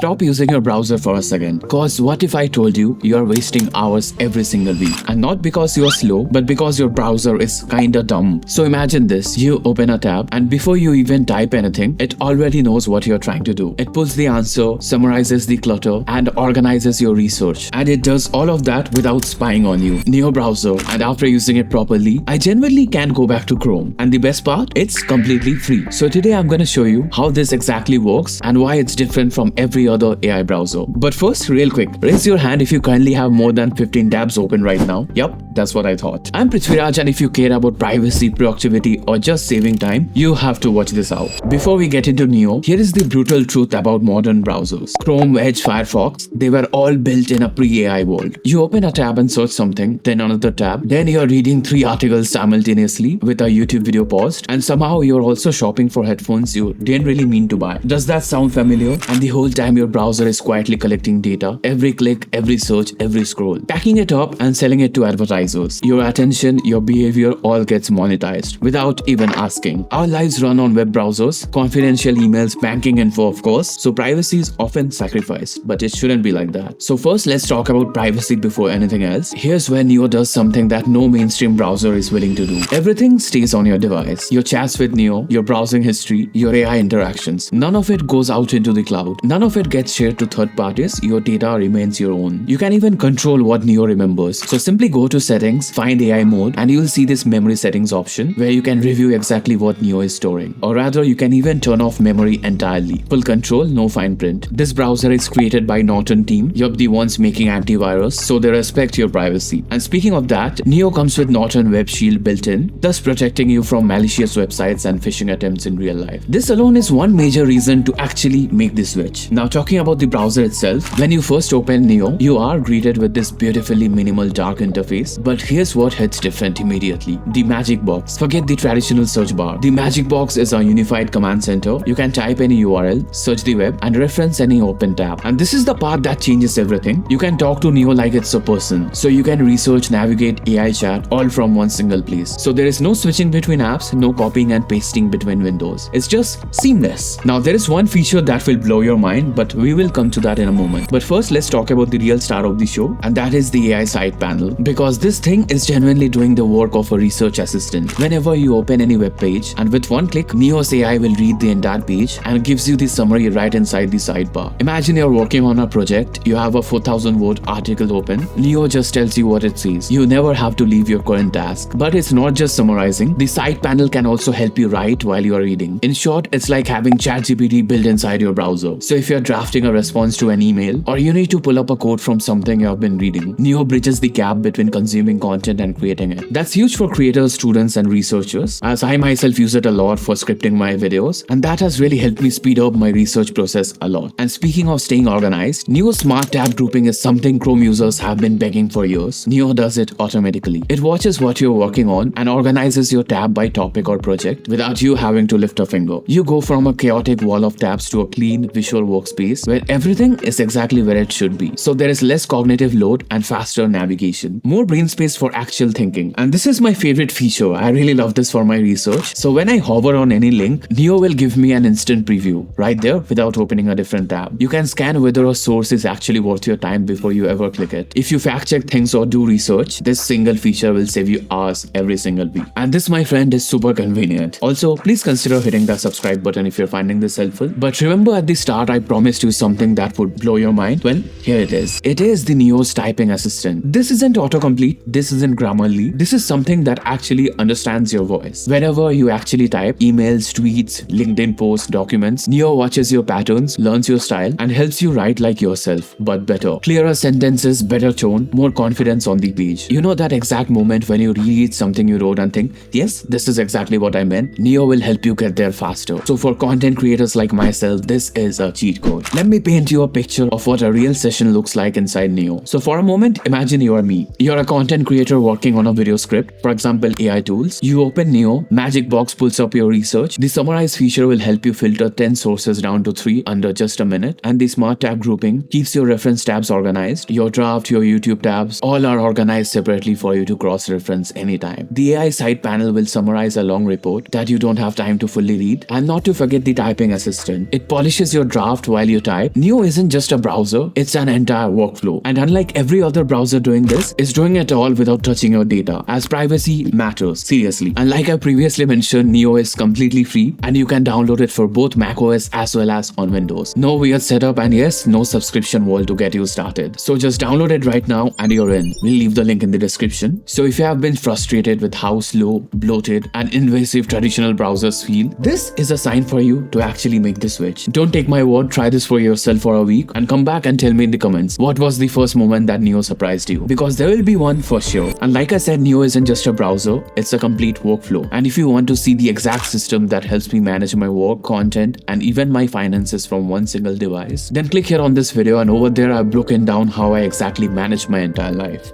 Stop using your browser for a second. Cause what if I told you are wasting hours every single week? And not because you're slow, but because your browser is kinda dumb. So imagine this, you open a tab and before you even type anything, it already knows what you're trying to do. It pulls the answer, summarizes the clutter, and organizes your research. And it does all of that without spying on you. Neo Browser, and after using it properly, I genuinely can't go back to Chrome. And the best part, it's completely free. So today I'm gonna show you how this exactly works and why it's different from every other AI browser. But first, real quick, raise your hand if you currently have more than 15 tabs open right now. Yup, that's what I thought. I'm Prithviraj, and if you care about privacy, productivity, or just saving time, you have to watch this out. Before we get into Neo, here is the brutal truth about modern browsers. Chrome, Edge, Firefox, they were all built in a pre-AI world. You open a tab and search something, then another tab, then you're reading 3 articles simultaneously with a YouTube video paused, and somehow you're also shopping for headphones you didn't really mean to buy. Does that sound familiar? And the whole time your browser is quietly collecting data, every click, every search, every scroll, packing it up and selling it to advertisers. Your attention, your behavior all gets monetized without even asking. Our lives run on web browsers, confidential emails, banking info of course, so privacy is often sacrificed, but it shouldn't be like that. So first let's talk about privacy before anything else. Here's where Neo does something that no mainstream browser is willing to do. Everything stays on your device. Your chats with Neo, your browsing history, your AI interactions. None of it goes out into the cloud. None of it gets shared to third parties. Your data remains your own. You can even control what Neo remembers. So simply go to settings, find AI mode, and you'll see this memory settings option where you can review exactly what Neo is storing. Or rather, you can even turn off memory entirely. Full control, no fine print. This browser is created by Norton team. Yup, the ones making antivirus, so they respect your privacy. And speaking of that, Neo comes with Norton Web Shield built in, thus protecting you from malicious websites and phishing attempts in real life. This alone is one major reason to actually make this switch. Now talking about the browser itself, when you first open Neo, you are greeted with this beautifully minimal dark interface, but here's what hits different immediately. The magic box. Forget the traditional search bar. The magic box is a unified command center. You can type any URL, search the web, and reference any open tab. And this is the part that changes everything. You can talk to Neo like it's a person. So you can research, navigate, AI chat, all from one single place. So there is no switching between apps, no copying and pasting between windows. It's just seamless. Now there is one feature that will blow your mind, but we will come to that in a moment. But first let's talk about the real star of the show, and that is the AI side panel. Because this thing is genuinely doing the work of a research assistant. Whenever you open any web page, and with one click, Neo's AI will read the entire page and gives you the summary right inside the sidebar. Imagine you're working on a project, you have a 4000 word article open, Neo just tells you what it says. You never have to leave your current task. But it's not just summarizing, the side panel can also help you write while you are reading. In short, it's like having ChatGPT built inside your browser. So if you're drafting a response to an email, or you need to pull up a quote from something you have been reading, Neo bridges the gap between consuming content and creating it. That's huge for creators, students, and researchers, as I myself use it a lot for scripting my videos, and that has really helped me speed up my research process a lot. And speaking of staying organized, Neo's smart tab grouping is something Chrome users have been begging for years. Neo does it automatically. It watches what you're working on and organizes your tab by topic or project without you having to lift a finger. You go from a chaotic wall of tabs to a clean visual workspace where everything is exactly where it should be. So there is less cognitive load and faster navigation. More brain space for actual thinking. And this is my favorite feature. I really love this for my research. So when I hover on any link, Neo will give me an instant preview right there without opening a different tab. You can scan whether a source is actually worth your time before you ever click it. If you fact check things or do research, this single feature will save you hours every single week. And this, my friend, is super convenient. Also, please consider hitting the subscribe button if you're finding this helpful. But remember at the start I promised you something that would blow your mind? Well, here it is. It is the Neo's typing assistant. This isn't autocomplete, this isn't Grammarly, this is something that actually understands your voice. Whenever you actually type emails, tweets, LinkedIn posts, documents, Neo watches your patterns, learns your style, and helps you write like yourself, but better. Clearer sentences, better tone, more confidence on the page. You know that exact moment when you read something you wrote and think, yes, this is exactly what I meant? Neo will help you get there faster. So for content creators like myself, this is a cheat code. Let me paint you a picture of what a real session looks like inside Neo. So for a moment, imagine you are me. You're a content content creator working on a video script, for example AI tools, you open Neo, Magic Box pulls up your research. The summarize feature will help you filter 10 sources down to 3 under just a minute, and the smart tab grouping keeps your reference tabs organized. Your draft, your YouTube tabs, all are organized separately for you to cross-reference anytime. The AI side panel will summarize a long report that you don't have time to fully read. And not to forget the typing assistant. It polishes your draft while you type. Neo isn't just a browser, it's an entire workflow. And unlike every other browser doing this, it's doing it all without touching your data, as privacy matters, seriously. And like I previously mentioned, Neo is completely free and you can download it for both macOS as well as on Windows. No weird setup, and yes, no subscription wall to get you started. So just download it right now and you're in. We'll leave the link in the description. So if you have been frustrated with how slow, bloated and invasive traditional browsers feel, this is a sign for you to actually make the switch. Don't take my word, try this for yourself for a week and come back and tell me in the comments what was the first moment that Neo surprised you, because there will be one for sure. And like I said, Neo isn't just a browser, it's a complete workflow. And if you want to see the exact system that helps me manage my work, content and even my finances from one single device, then click here on this video, and over there I've broken down how I exactly manage my entire life.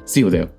See you there.